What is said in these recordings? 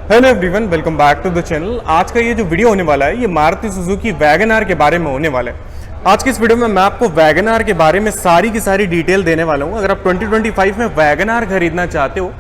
Hello everyone, welcome back to the channel. आज का ये जो वीडियो होने वाला है ये मारुति सुजुकी वैगन आर के बारे में होने वाला है। आज की इस वीडियो में मैं आपको वैगन आर के बारे में सारी की सारी डिटेल देने वाला हूँ। अगर आप 2025 में वैगन आर खरीदना चाहते हो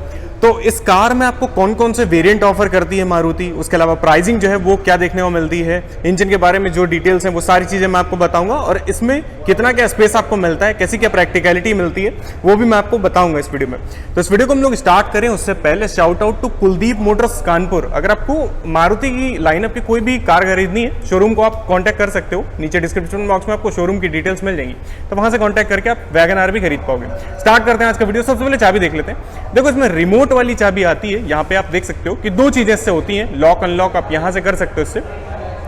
तो इस कार में आपको कौन कौन से वेरिएंट ऑफर करती है मारुति, उसके अलावा प्राइसिंग जो है वो क्या देखने को मिलती है, इंजन के बारे में जो डिटेल्स हैं वो सारी चीज़ें मैं आपको बताऊंगा और इसमें कितना क्या स्पेस आपको मिलता है, कैसी क्या प्रैक्टिकलिटी मिलती है वो भी मैं आपको बताऊंगा इस वीडियो में। तो इस वीडियो को हम लोग स्टार्ट करें उससे पहले shout out to Kuldeep motors Kanpur. अगर आपको मारुति की लाइनअप की कोई भी कार खरीदनी है, शोरूम को आप कॉन्टैक्ट कर सकते हो। नीचे डिस्क्रिप्शन बॉक्स में आपको शोरूम की डिटेल्स मिल जाएंगी, तो वहां से कॉन्टैक्ट करके आप वैगन आर भी खरीद पाओगे। स्टार्ट करते हैं आज का वीडियो। सबसे पहले चाबी देख लेते हैं। देखो इसमें रिमोट वाली चाबी आती है। यहाँ पे आप देख सकते हो कि दो चीजें इससे होती हैं, लॉक अनलॉक आप यहाँ से कर सकते हो इससे,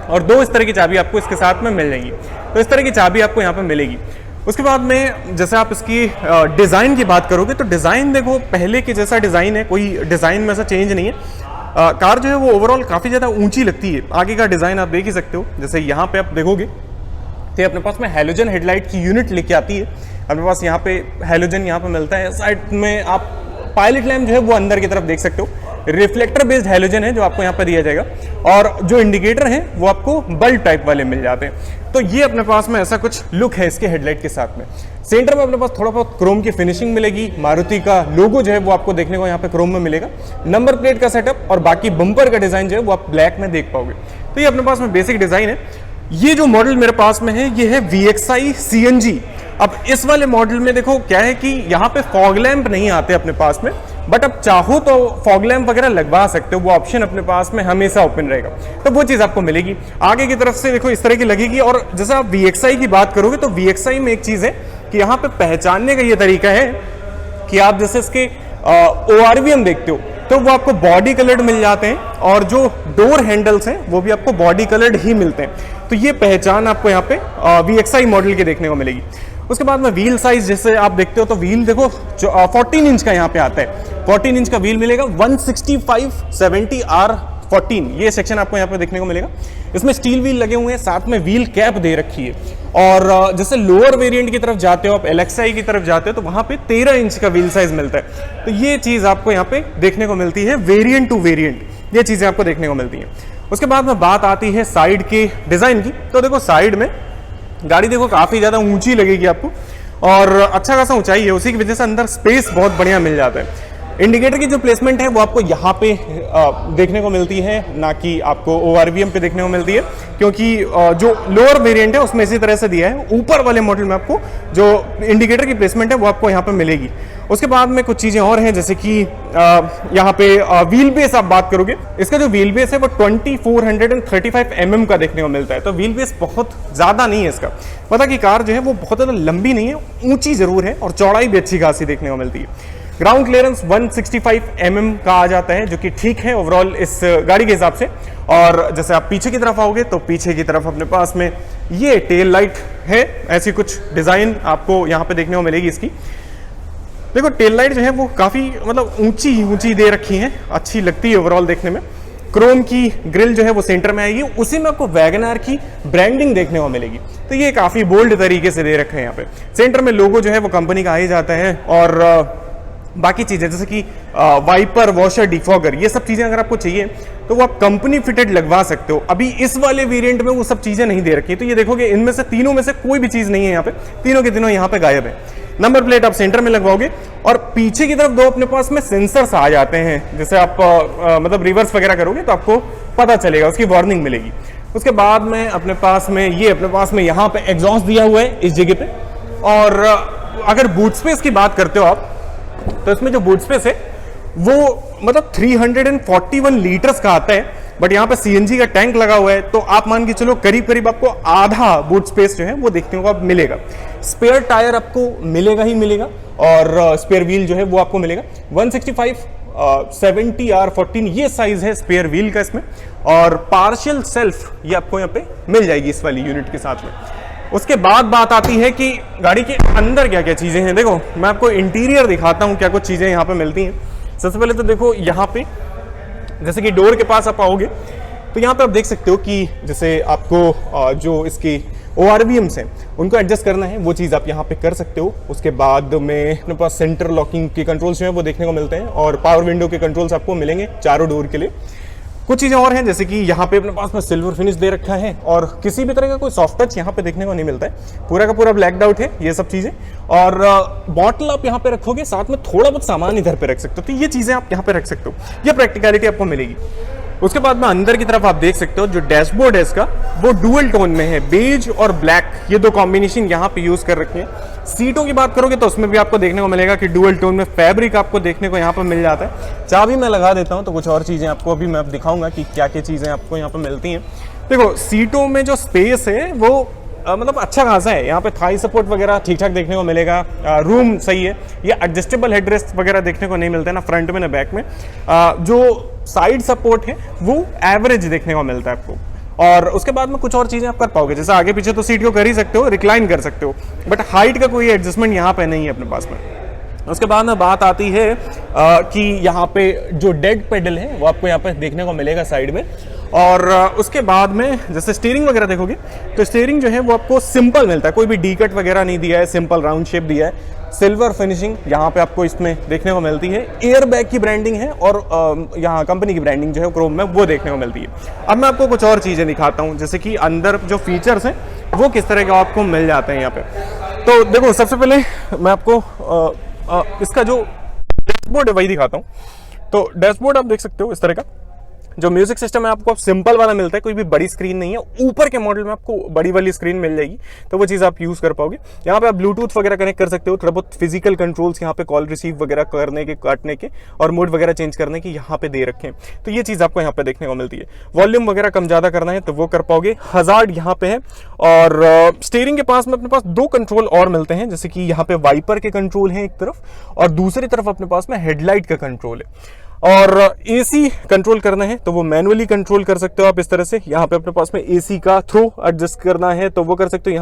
और दो इस तरह की चाबी आपको इसके साथ में मिल जाएंगी। तो इस तरह की चाबी आपको यहाँ पे मिलेगी। उसके बाद में जैसे आप इसकी डिजाइन की बात करोगे तो डिजाइन देखो पहले के जैसा डिजाइन है, कोई डिजाइन में ऐसा चेंज नहीं है। कार जो है वो ओवरऑल काफी ज्यादा ऊंची लगती है। आगे का डिजाइन आप देख ही सकते हो। जैसे यहाँ पे आप देखोगे तो अपने पास में हैलोजन हेडलाइट की यूनिट लेके आती है। अपने पास यहाँ पे हैलोजन यहाँ पे मिलता है। साइड में आप पायलट लैम्प जो है वो अंदर की तरफ देख सकते हो। रिफ्लेक्टर बेस्ड हैलोजन है जो आपको यहाँ पर दिया जाएगा, और जो इंडिकेटर है वो आपको बल्ब टाइप वाले मिल जाते हैं। तो ये अपने पास में ऐसा कुछ लुक है इसके हेडलाइट के साथ में। सेंटर में अपने पास थोड़ा बहुत क्रोम की फिनिशिंग मिलेगी। मारुति का लोगो जो है वो आपको देखने को यहाँ पे क्रोम में मिलेगा। नंबर प्लेट का सेटअप और बाकी बम्पर का डिजाइन जो है वो आप ब्लैक में देख पाओगे। तो ये अपने पास में बेसिक डिजाइन है। ये जो मॉडल मेरे पास में है ये है VXI CNG। अब इस वाले मॉडल में देखो क्या है कि यहाँ पे फॉग लैंप नहीं आते अपने पास में, बट अब चाहो तो फॉग लैंप वगैरह लगवा सकते हो। वो ऑप्शन अपने पास में हमेशा ओपन रहेगा, तो वो चीज आपको मिलेगी। आगे की तरफ से देखो इस तरह की लगेगी। और जैसे आप VXI की बात करोगे तो VXI में एक चीज है कि यहाँ पे पहचानने का ये तरीका है कि आप जैसे इसके ORVM देखते हो तो वो आपको बॉडी कलर्ड मिल जाते हैं, और जो डोर हैंडल्स हैं वो भी आपको बॉडी कलर्ड ही मिलते हैं। तो ये पहचान आपको यहाँ पे VXI मॉडल की देखने को मिलेगी। उसके बाद में व्हील साइज जैसे आप देखते हो तो व्हील देखो 14 इंच का यहाँ पे आता है। 14 इंच का व्हील मिलेगा। 165/70R14 ये सेक्शन आपको यहाँ पे देखने को मिलेगा। इसमें स्टील व्हील लगे हुए हैं, साथ में व्हील कैप दे रखी है। और जैसे लोअर वेरिएंट की तरफ जाते हो आप, LXI की तरफ जाते हो तो वहां पे 13 इंच का व्हील साइज मिलता है। तो ये चीज आपको यहाँ पे देखने को मिलती है। वेरिएंट टू वेरिएंट ये चीजें आपको देखने को मिलती हैं। उसके बाद में बात आती है साइड के डिजाइन की। तो देखो साइड में गाड़ी देखो काफी ज्यादा ऊंची लगेगी आपको, और अच्छा खासा ऊंचाई है, उसी की वजह से अंदर स्पेस बहुत बढ़िया मिल जाता है। इंडिकेटर की जो प्लेसमेंट है वो आपको यहाँ पे देखने को मिलती है, ना कि आपको ORVM पे देखने को मिलती है, क्योंकि जो लोअर वेरिएंट है उसमें इसी तरह से दिया है। ऊपर वाले मॉडल में आपको जो इंडिकेटर की प्लेसमेंट है वो आपको यहाँ पे मिलेगी। उसके बाद में कुछ चीजें और हैं, जैसे कि यहाँ पे व्हील बेस आप बात करोगे, इसका जो व्हील बेस है वो 2435 mm का देखने को मिलता है। तो व्हील बेस बहुत ज्यादा नहीं है इसका। पता कि कार जो है वो बहुत ज्यादा लंबी नहीं है, ऊंची जरूर है, और चौड़ाई भी अच्छी खासी देखने को मिलती है। ग्राउंड क्लियरेंस 165 mm का आ जाता है, जो कि ठीक है ओवरऑल इस गाड़ी के हिसाब से। और जैसे आप पीछे की तरफ आओगे तो पीछे की तरफ अपने पास में ये टेल लाइट है, ऐसी कुछ डिजाइन आपको यहाँ पे देखने को मिलेगी इसकी। देखो टेल लाइट जो है वो काफी मतलब ऊंची दे रखी है, अच्छी लगती है ओवरऑल देखने में। क्रोम की ग्रिल जो है वो सेंटर में आएगी, उसी में आपको वैगन आर की ब्रांडिंग देखने को मिलेगी। तो ये काफी बोल्ड तरीके से दे रखे हैं यहाँ पे। सेंटर में लोगो जो है वो कंपनी का आ ही जाता है, और बाकी चीजें जैसे कि वाइपर, वॉशर, डिफॉगर, ये सब चीजें अगर आपको चाहिए तो वो आप कंपनी फिटेड लगवा सकते हो। अभी इस वाले वेरिएंट में वो सब चीजें नहीं दे रखी, तो ये देखोगे इनमें से तीनों में से कोई भी चीज नहीं है यहाँ पे, तीनों के तीनों यहाँ पे गायब है। नंबर प्लेट आप सेंटर में लगवाओगे, और पीछे की तरफ दो अपने पास में सेंसर्स आ जाते हैं। जैसे आप मतलब रिवर्स वगैरह करोगे तो आपको पता चलेगा, उसकी वार्निंग मिलेगी। उसके बाद में अपने पास में यहाँ पे एग्जॉस्ट दिया हुआ है इस जगह पे। और अगर बूट स्पेस की बात करते हो आप, तो इसमें जो बूट स्पेस है वो मतलब 341 लीटर्स का आता है, बट यहाँ पे CNG का टैंक लगा हुआ है, तो आप मान के चलो करीब आपको आधा बूट स्पेस जो है वो देखने को आप मिलेगा। स्पेयर टायर आपको मिलेगा ही मिलेगा, और स्पेयर व्हील जो है वो आपको मिलेगा। 165/70R14 ये साइज है स्पेयर व्हील का इसमें, और पार्शियल सेल्फ ये आपको यहाँ पे मिल जाएगी इस वाली यूनिट के साथ में। उसके बाद बात आती है कि गाड़ी के अंदर क्या क्या चीजें हैं। देखो मैं आपको इंटीरियर दिखाता हूँ क्या कुछ चीजें यहाँ पे मिलती हैं। सबसे पहले तो देखो यहाँ पे जैसे कि डोर के पास आप आओगे तो यहाँ पे आप देख सकते हो कि जैसे आपको जो इसकी ORVMs हैं उनको एडजस्ट करना है, वो चीज़ आप यहाँ पे कर सकते हो। उसके बाद में अपने पास सेंटर लॉकिंग के कंट्रोल्स जो हैं वो देखने को मिलते हैं, और पावर विंडो के कंट्रोल्स आपको मिलेंगे चारों डोर के लिए। कुछ चीज़ें और हैं, जैसे कि यहाँ पे अपने पास में सिल्वर फिनिश दे रखा है और किसी भी तरह का कोई सॉफ्ट टच यहाँ पे देखने को नहीं मिलता है, पूरा का पूरा ब्लैक आउट है ये सब चीज़ें। और बॉटल आप यहाँ पे रखोगे, साथ में थोड़ा बहुत सामान इधर पे रख सकते हो, तो ये चीज़ें आप यहाँ पे रख सकते हो, ये प्रैक्टिकलिटी आपको मिलेगी। उसके बाद में अंदर की तरफ आप देख सकते हो जो डैशबोर्ड है इसका वो डुअल टोन में है, बेज और ब्लैक, ये दो कॉम्बिनेशन यहाँ पे यूज कर रखे हैं। सीटों की बात करोगे तो उसमें भी आपको देखने को मिलेगा कि डुअल टोन में फैब्रिक आपको देखने को यहाँ पे मिल जाता है। चाबी मैं लगा देता हूँ तो कुछ और चीजें आपको अभी मैं दिखाऊंगा कि क्या क्या चीजें आपको यहाँ पे मिलती हैं। देखो सीटों में जो स्पेस है वो मतलब अच्छा खासा है, यहाँ पे थाई सपोर्ट वगैरह ठीक ठाक देखने को मिलेगा। रूम सही है, ये एडजस्टेबल हेडरेस्ट वगैरह देखने को नहीं मिलते ना फ्रंट में ना बैक में। जो साइड सपोर्ट है वो एवरेज देखने को मिलता है आपको। और उसके बाद में कुछ और चीज़ें आप कर पाओगे, जैसे आगे पीछे तो सीट को कर ही सकते हो, रिक्लाइन कर सकते हो, बट हाइट का कोई एडजस्टमेंट यहाँ पे नहीं है अपने पास में। उसके बाद में बात आती है कि यहाँ पे जो डेड पेडल है वो आपको यहाँ पे देखने को मिलेगा साइड में। और उसके बाद में जैसे स्टीयरिंग वगैरह देखोगे तो स्टीयरिंग जो है वो आपको सिंपल मिलता है, कोई भी डी कट वगैरह नहीं दिया है, सिंपल राउंड शेप दिया है। सिल्वर फिनिशिंग यहाँ पे आपको इसमें देखने को मिलती है, एयर बैग की ब्रांडिंग है और यहाँ कंपनी की ब्रांडिंग जो है क्रोम में वो देखने को मिलती है। अब मैं आपको कुछ और चीज़ें दिखाता हूँ, जैसे कि अंदर जो फीचर्स हैं वो किस तरह के आपको मिल जाते हैं यहाँ पे। तो देखो सबसे पहले मैं आपको इसका जो डैशबोर्ड है वही दिखाता हूँ। तो डैशबोर्ड आप देख सकते हो इस तरह का, जो म्यूजिक सिस्टम है आपको सिंपल वाला मिलता है, कोई भी बड़ी स्क्रीन नहीं है। ऊपर के मॉडल में आपको बड़ी वाली स्क्रीन मिल जाएगी, तो वो चीज़ आप यूज़ कर पाओगे। यहाँ पे आप ब्लूटूथ वगैरह कनेक्ट कर सकते हो, थोड़ा बहुत फिजिकल कंट्रोल्स यहाँ पे कॉल रिसीव वगैरह करने के, काटने के और मोड वगैरह चेंज करने के यहाँ पे दे रखे हैं, तो ये चीज़ आपको यहाँ पे देखने को मिलती है। वॉल्यूम वगैरह कम ज़्यादा करना है तो वो कर पाओगे। हजार्ड यहाँ पे है और स्टीयरिंग के पास में अपने पास दो कंट्रोल और मिलते हैं, जैसे कि यहाँ पे वाइपर के कंट्रोल हैं एक तरफ और दूसरी तरफ अपने पास में हेडलाइट का कंट्रोल है। और एसी कंट्रोल करना है तो वो मैनुअली कंट्रोल कर सकते हो आप इस तरह से। यहाँ पे अपने पास में एसी का थ्रो एडजस्ट करना है तो वो कर सकते हो,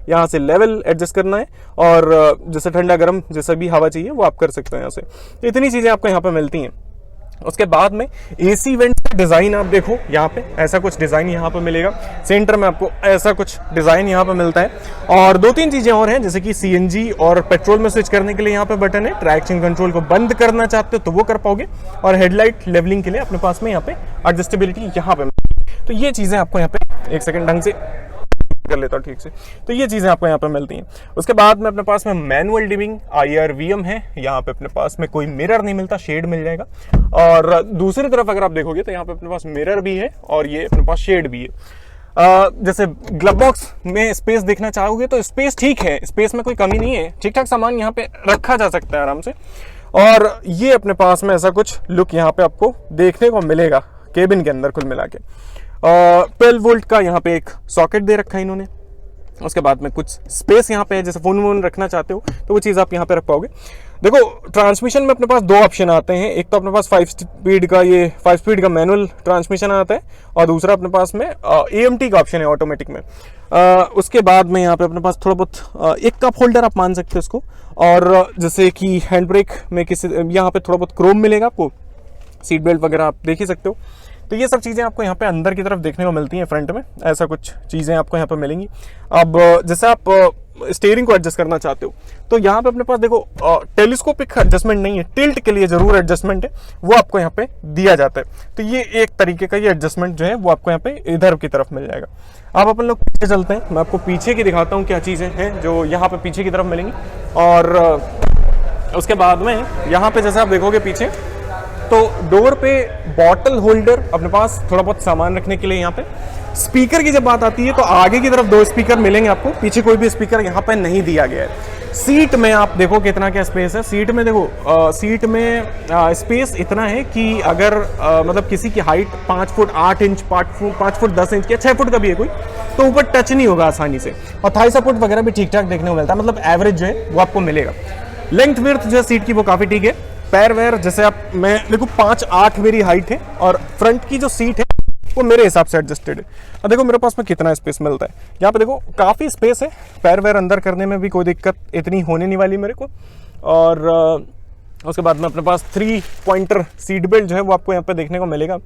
यहाँ से लेवल एडजस्ट करना है और जैसे ठंडा गर्म जैसा भी हवा चाहिए वो आप कर सकते हो यहाँ से। तो इतनी चीज़ें आपको यहाँ पे मिलती हैं। उसके बाद में एसी वेंट का डिज़ाइन आप देखो, यहाँ पे ऐसा कुछ डिज़ाइन यहाँ पे मिलेगा। सेंटर में आपको ऐसा कुछ डिज़ाइन यहाँ पे मिलता है। और दो तीन चीज़ें और हैं, जैसे कि सीएनजी और पेट्रोल में स्विच करने के लिए यहाँ पे बटन है। ट्रैक्शन कंट्रोल को बंद करना चाहते हो तो वो कर पाओगे और हेडलाइट लेवलिंग के लिए अपने पास में यहाँ पे एडजस्टेबिलिटी यहाँ पे। तो ये चीज़ें आपको यहाँ पे, एक सेकेंड ढंग से कर लेता हूँ ठीक से, तो ये चीज़ें आपको यहाँ पे मिलती हैं। उसके बाद में अपने पास में मैनुअल डिमिंग IRVM है, यहाँ पे अपने पास में कोई मिरर नहीं मिलता, शेड मिल जाएगा। और दूसरी तरफ अगर आप देखोगे तो यहाँ पे अपने पास मिरर भी है और ये अपने पास शेड भी है। जैसे ग्लव बॉक्स में स्पेस देखना चाहोगे तो स्पेस ठीक है, स्पेस में कोई कमी नहीं है, ठीक ठाक सामान यहाँ पे रखा जा सकता है आराम से। और ये अपने पास में ऐसा कुछ लुक यहाँ पे आपको देखने को मिलेगा केबिन के अंदर कुल मिला के। 12 वोल्ट का यहाँ पे एक सॉकेट दे रखा है इन्होंने। उसके बाद में कुछ स्पेस यहाँ पे है, जैसे फोन वोन रखना चाहते हो तो वो चीज़ आप यहाँ पे रख पाओगे। देखो ट्रांसमिशन में अपने पास दो ऑप्शन आते हैं, एक तो अपने पास 5 स्पीड का मैनुअल ट्रांसमिशन आता है और दूसरा अपने पास में AMT का ऑप्शन है ऑटोमेटिक में। उसके बाद में यहाँ पे अपने पास थोड़ा बहुत एक कप होल्डर आप मान सकते हो इसको। और जैसे कि हैंड ब्रेक में किसी यहाँ पे थोड़ा बहुत क्रोम मिलेगा आपको, सीट बेल्ट वगैरह आप देख ही सकते हो। तो ये सब चीज़ें आपको यहाँ पे अंदर की तरफ देखने को मिलती हैं फ्रंट में, ऐसा कुछ चीज़ें आपको यहाँ पे मिलेंगी। अब जैसे आप स्टीयरिंग को एडजस्ट करना चाहते हो तो यहाँ पे अपने पास देखो टेलीस्कोपिक एडजस्टमेंट नहीं है, टिल्ट के लिए जरूर एडजस्टमेंट है, वो आपको यहाँ पे दिया जाता है। तो ये एक तरीके का ये एडजस्टमेंट जो है वो आपको यहाँ पे इधर की तरफ मिल जाएगा। अब अपन लोग पीछे चलते हैं, मैं आपको पीछे की दिखाता हूँ क्या चीज़ें हैं जो यहाँ पे पीछे की तरफ मिलेंगी। और उसके बाद में यहाँ पे जैसे आप देखोगे पीछे तो डोर पे बॉटल होल्डर अपने पास थोड़ा बहुत सामान रखने के लिए। यहाँ पे स्पीकर की जब बात आती है तो आगे की तरफ दो स्पीकर मिलेंगे आपको, पीछे कोई भी स्पीकर यहाँ पे नहीं दिया गया है। सीट में आप देखो कितना क्या स्पेस है। सीट में देखो सीट में स्पेस इतना है कि अगर मतलब किसी की height 5 foot 8 inch 5 foot 10 inch या 6 फुट का भी है कोई तो ऊपर टच नहीं होगा आसानी से। और थाई सपोर्ट वगैरह भी ठीक ठाक देखने को मिलता है, मतलब एवरेज जो है वो आपको मिलेगा। लेंथ विड्थ जो है सीट की वो काफ़ी ठीक है। पैर वैर जैसे आप, मैं देखो 5'8" मेरी हाइट है और फ्रंट की जो सीट है वो मेरे हिसाब से एडजस्टेड है। अब देखो मेरे पास में कितना स्पेस मिलता है, यहाँ पे देखो काफ़ी स्पेस है, पैर वैर अंदर करने में भी कोई दिक्कत इतनी होने नहीं वाली मेरे को। और उसके बाद में अपने पास 3 पॉइंटर सीट बेल्ट जो है वो आपको यहाँ पे देखने को मिलेगा।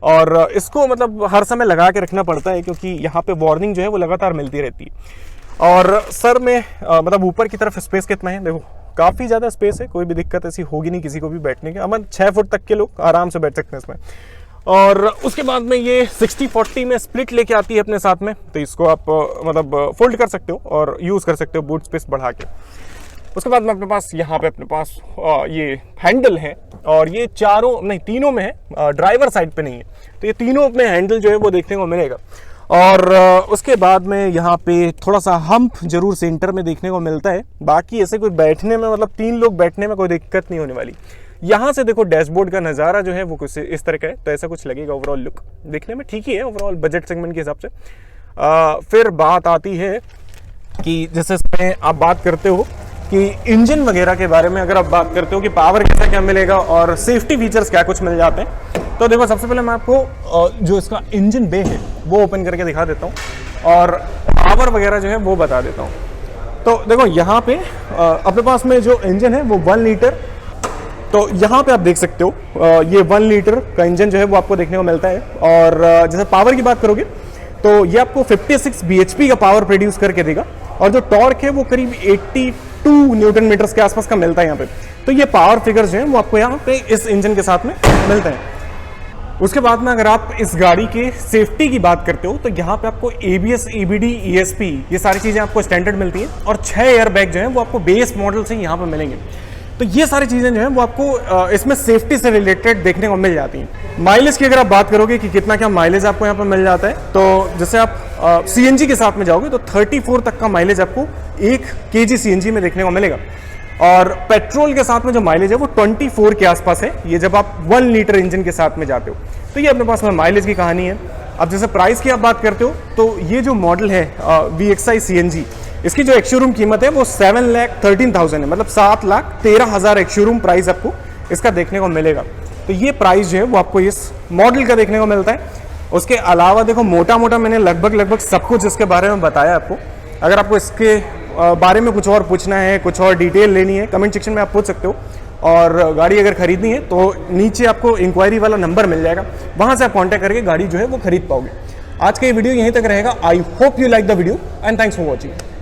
और इसको मतलब हर समय लगा के रखना पड़ता है क्योंकि यहाँ पे वार्निंग जो है वो लगातार मिलती रहती है। और सर में मतलब ऊपर की तरफ स्पेस कितना है, देखो काफ़ी ज़्यादा स्पेस है, कोई भी दिक्कत ऐसी होगी नहीं किसी को भी बैठने के। अमन 6 फुट तक के लोग आराम से बैठ सकते हैं इसमें। और उसके बाद में ये 60-40 में स्प्लिट लेके आती है अपने साथ में, तो इसको आप मतलब फोल्ड कर सकते हो और यूज़ कर सकते हो बूट स्पेस बढ़ा के। उसके बाद में अपने पास यहाँ पे अपने पास ये हैंडल है, और ये तीनों में है, ड्राइवर साइड पे नहीं है, तो ये तीनों में हैंडल जो है वो देखने को मिलेगा। और उसके बाद में यहाँ पे थोड़ा सा हम्प जरूर सेंटर में देखने को मिलता है, बाकी ऐसे कोई बैठने में मतलब 3 लोग बैठने में कोई दिक्कत नहीं होने वाली। यहाँ से देखो डैशबोर्ड का नज़ारा जो है वो कुछ इस तरह का है, तो ऐसा कुछ लगेगा। ओवरऑल लुक देखने में ठीक ही है ओवरऑल बजट सेगमेंट के हिसाब से। फिर बात आती है कि जैसे इसमें आप बात करते हो कि इंजन वगैरह के बारे में, अगर आप बात करते हो कि पावर कैसा क्या मिलेगा और सेफ्टी फीचर्स क्या कुछ मिल जाते हैं, तो देखो सबसे पहले मैं आपको जो इसका इंजन बे है वो ओपन करके दिखा देता हूँ और पावर वगैरह जो है वो बता देता हूँ। तो देखो यहाँ पे अपने पास में जो इंजन है वो 1 लीटर, तो यहाँ पे आप देख सकते हो ये 1 लीटर का इंजन जो है वो आपको देखने को मिलता है। और जैसे पावर की बात करोगे तो ये आपको 56 bhp का पावर प्रोड्यूस करके देगा, और जो टॉर्क है वो करीब 82 न्यूटन मीटर्स के आसपास का मिलता है यहाँ पे। तो ये पावर फिगर्स जो हैं वो आपको यहाँ पे इस इंजन के साथ में मिलते हैं। उसके बाद में अगर आप इस गाड़ी के सेफ्टी की बात करते हो तो यहाँ पे आपको ABS, EBD, ESP ये सारी चीज़ें आपको स्टैंडर्ड मिलती हैं, और 6 एयर बैग जो हैं वो आपको बेस मॉडल से यहाँ पे मिलेंगे। तो ये सारी चीज़ें जो हैं वो आपको इसमें सेफ्टी से रिलेटेड देखने को मिल जाती हैं। माइलेज की अगर आप बात करोगे कि कितना क्या माइलेज आपको यहाँ पर मिल जाता है, तो जैसे आप CNG के साथ में जाओगे तो 34 तक का माइलेज आपको 1 kg CNG में देखने को मिलेगा, और पेट्रोल के साथ में जो माइलेज है वो 24 के आसपास है, ये जब आप 1 लीटर इंजन के साथ में जाते हो। तो ये अपने पास में माइलेज की कहानी है। अब जैसे प्राइस की आप बात करते हो तो ये जो मॉडल है VXI CNG, इसकी जो एक्स-शोरूम कीमत है वो 7,13,000 है, मतलब 7,13,000 एक्स-शोरूम प्राइस आपको इसका देखने को मिलेगा। तो ये प्राइस जो है वो आपको इस मॉडल का देखने को मिलता है। उसके अलावा देखो मोटा मोटा मैंने लगभग सब कुछ इसके बारे में बताया आपको। अगर आपको इसके बारे में कुछ और पूछना है, कुछ और डिटेल लेनी है, कमेंट सेक्शन में आप पूछ सकते हो। और गाड़ी अगर खरीदनी है तो नीचे आपको इंक्वायरी वाला नंबर मिल जाएगा, वहां से आप कांटेक्ट करके गाड़ी जो है वो खरीद पाओगे। आज का ये वीडियो यहीं तक रहेगा। I hope you like the video and thanks for watching.